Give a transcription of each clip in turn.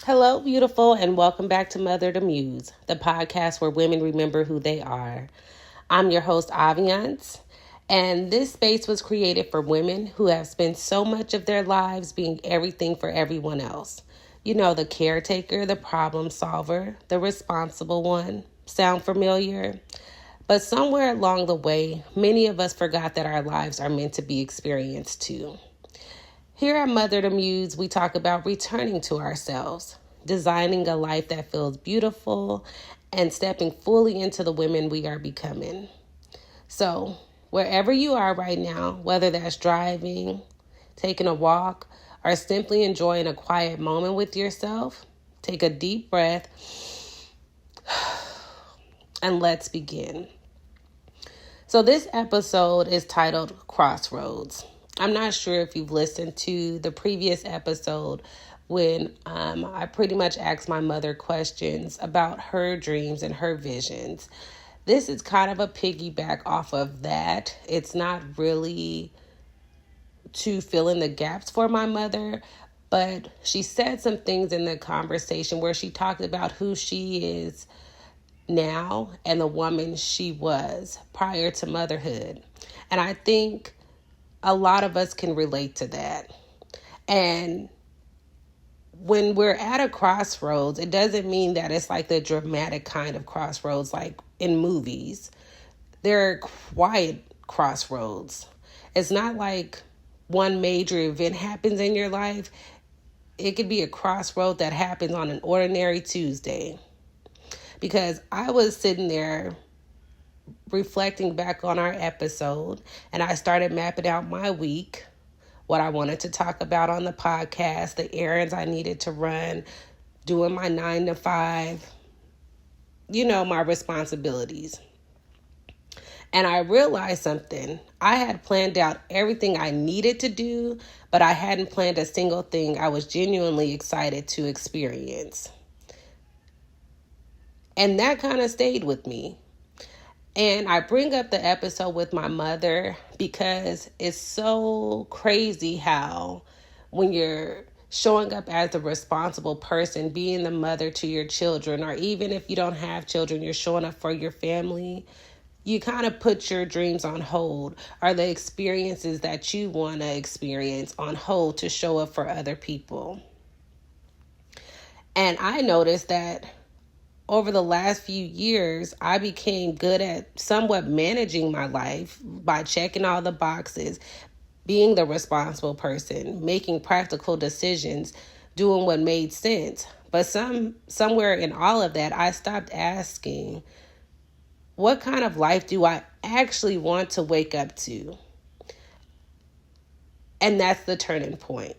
Hello, beautiful, and welcome back to Mother to Muse, the podcast where women remember who they are. I'm your host, Aviance, and this space was created for women who have spent so much of their lives being everything for everyone else. You know, the caretaker, the problem solver, the responsible one. Sound familiar? But somewhere along the way, many of us forgot that our lives are meant to be experienced too. Here at Mother to Muse, we talk about returning to ourselves, designing a life that feels beautiful, and stepping fully into the women we are becoming. So, wherever you are right now, whether that's driving, taking a walk, or simply enjoying a quiet moment with yourself, take a deep breath and let's begin. So this episode is titled Crossroads. I'm not sure if you've listened to the previous episode when I pretty much asked my mother questions about her dreams and her visions. This is kind of a piggyback off of that. It's not really to fill in the gaps for my mother, but she said some things in the conversation where she talked about who she is now and the woman she was prior to motherhood. And I think a lot of us can relate to that. And when we're at a crossroads, it doesn't mean that it's like the dramatic kind of crossroads like in movies. They're quiet crossroads. It's not like one major event happens in your life. It could be a crossroad that happens on an ordinary Tuesday. Because I was sitting there reflecting back on our episode, and I started mapping out my week, what I wanted to talk about on the podcast, the errands I needed to run, doing my 9 to 5, my responsibilities. And I realized something. I had planned out everything I needed to do, but I hadn't planned a single thing I was genuinely excited to experience. And that kind of stayed with me. And I bring up the episode with my mother because it's so crazy how when you're showing up as the responsible person, being the mother to your children, or even if you don't have children, you're showing up for your family, you kind of put your dreams on hold or the experiences that you want to experience on hold to show up for other people. And I noticed that over the last few years, I became good at somewhat managing my life by checking all the boxes, being the responsible person, making practical decisions, doing what made sense. But somewhere in all of that, I stopped asking, what kind of life do I actually want to wake up to? And that's the turning point.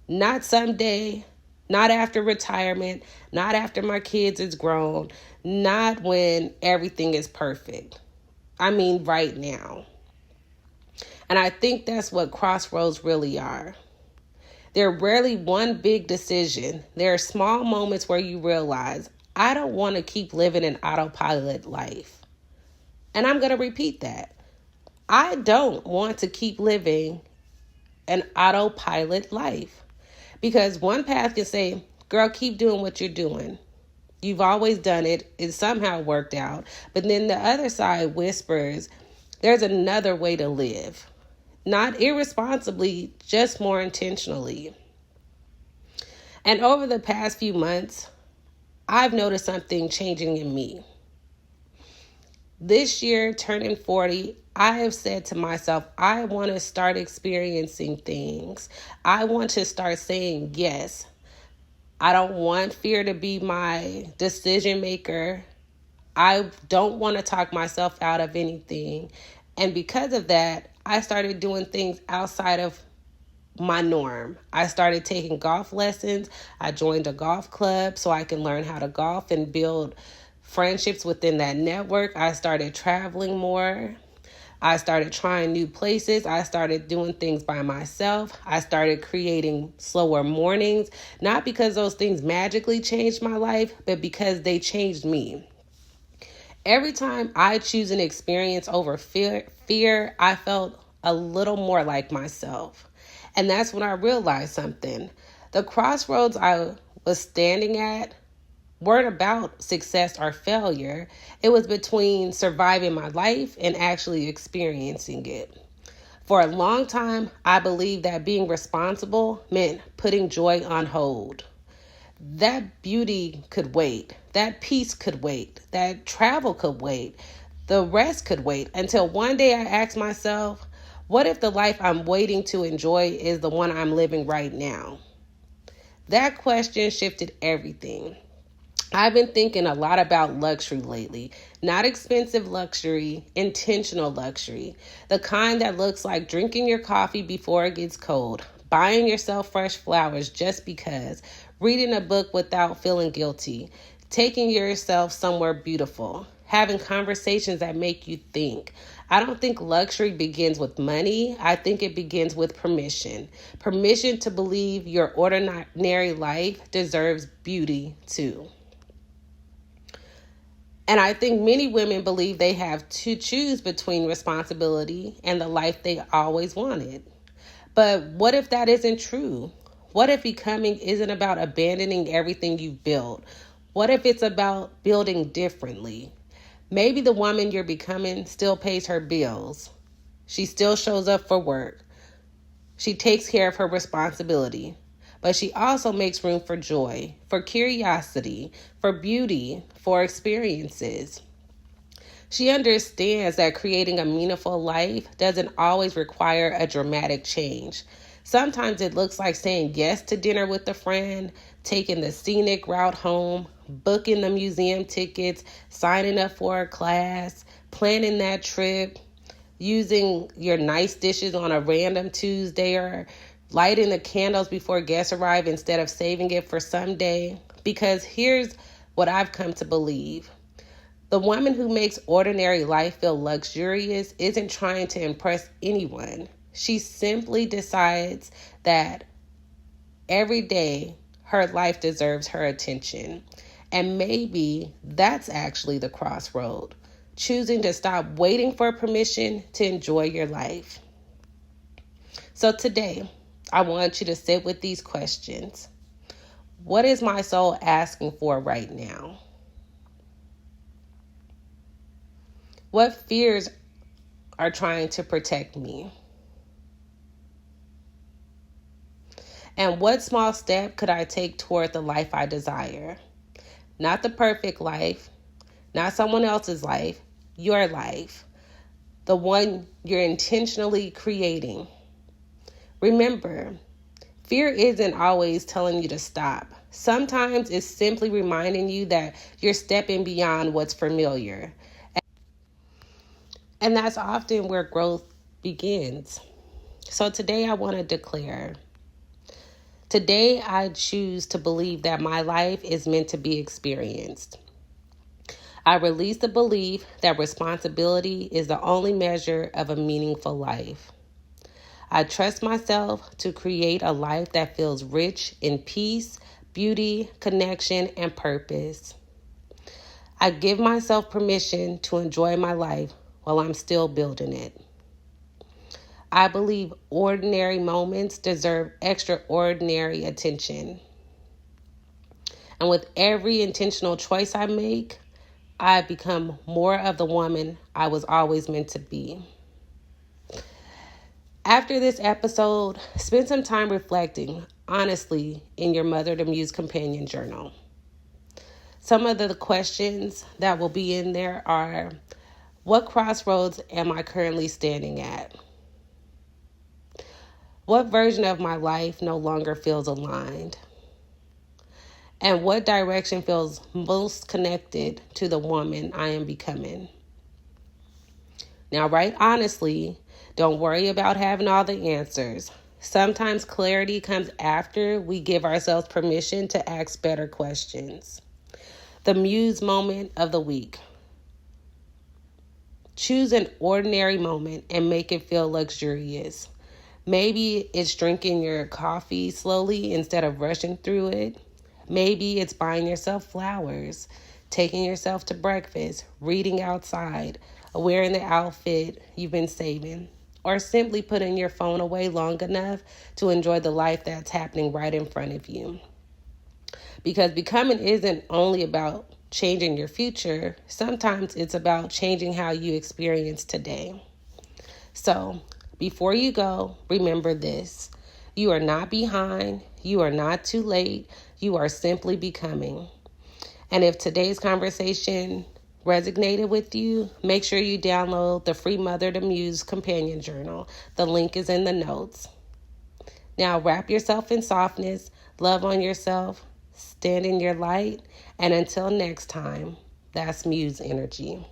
Not someday, not after retirement, not after my kids is grown, not when everything is perfect. I mean, right now. And I think that's what crossroads really are. They're rarely one big decision. There are small moments where you realize, I don't want to keep living an autopilot life. And I'm going to repeat that. I don't want to keep living an autopilot life. Because one path can say, girl, keep doing what you're doing. You've always done it. It somehow worked out. But then the other side whispers, there's another way to live. Not irresponsibly, just more intentionally. And over the past few months, I've noticed something changing in me. This year, turning 40, I have said to myself, I want to start experiencing things. I want to start saying yes. I don't want fear to be my decision maker. I don't want to talk myself out of anything. And because of that, I started doing things outside of my norm. I started taking golf lessons. I joined a golf club so I can learn how to golf and build friendships within that network. I started traveling more. I started trying new places. I started doing things by myself. I started creating slower mornings, not because those things magically changed my life, but because they changed me. Every time I choose an experience over fear, I felt a little more like myself. And that's when I realized something. The crossroads I was standing at weren't about success or failure. It was between surviving my life and actually experiencing it. For a long time, I believed that being responsible meant putting joy on hold. That beauty could wait. That peace could wait. That travel could wait. The rest could wait until one day I asked myself, what if the life I'm waiting to enjoy is the one I'm living right now? That question shifted everything. I've been thinking a lot about luxury lately. Not expensive luxury, intentional luxury. The kind that looks like drinking your coffee before it gets cold, buying yourself fresh flowers just because, reading a book without feeling guilty, taking yourself somewhere beautiful, having conversations that make you think. I don't think luxury begins with money. I think it begins with permission. Permission to believe your ordinary life deserves beauty too. And I think many women believe they have to choose between responsibility and the life they always wanted. But what if that isn't true? What if becoming isn't about abandoning everything you've built? What if it's about building differently? Maybe the woman you're becoming still pays her bills. She still shows up for work. She takes care of her responsibility. But she also makes room for joy, for curiosity, for beauty, for experiences. She understands that creating a meaningful life doesn't always require a dramatic change. Sometimes it looks like saying yes to dinner with a friend, taking the scenic route home, booking the museum tickets, signing up for a class, planning that trip, using your nice dishes on a random Tuesday, or lighting the candles before guests arrive instead of saving it for someday. Because here's what I've come to believe. The woman who makes ordinary life feel luxurious isn't trying to impress anyone. She simply decides that every day her life deserves her attention. And maybe that's actually the crossroad. Choosing to stop waiting for permission to enjoy your life. So today, I want you to sit with these questions. What is my soul asking for right now? What fears are trying to protect me? And what small step could I take toward the life I desire? Not the perfect life, not someone else's life, your life, the one you're intentionally creating. Remember, fear isn't always telling you to stop. Sometimes it's simply reminding you that you're stepping beyond what's familiar. And that's often where growth begins. So today I want to declare, today I choose to believe that my life is meant to be experienced. I release the belief that responsibility is the only measure of a meaningful life. I trust myself to create a life that feels rich in peace, beauty, connection, and purpose. I give myself permission to enjoy my life while I'm still building it. I believe ordinary moments deserve extraordinary attention. And with every intentional choice I make, I become more of the woman I was always meant to be. After this episode, spend some time reflecting, honestly, in your Mother to Muse companion journal. Some of the questions that will be in there are, what crossroads am I currently standing at? What version of my life no longer feels aligned? And what direction feels most connected to the woman I am becoming? Now, write honestly. Don't worry about having all the answers. Sometimes clarity comes after we give ourselves permission to ask better questions. The Muse moment of the week. Choose an ordinary moment and make it feel luxurious. Maybe it's drinking your coffee slowly instead of rushing through it. Maybe it's buying yourself flowers, taking yourself to breakfast, reading outside, wearing the outfit you've been saving, or simply putting your phone away long enough to enjoy the life that's happening right in front of you. Because becoming isn't only about changing your future. Sometimes it's about changing how you experience today. So, before you go, remember this. You are not behind. You are not too late. You are simply becoming. And if today's conversation resonated with you, make sure you download the free Mother to Muse companion journal. The link is in the notes. Now wrap yourself in softness, love on yourself, stand in your light, and until next time, that's Muse energy.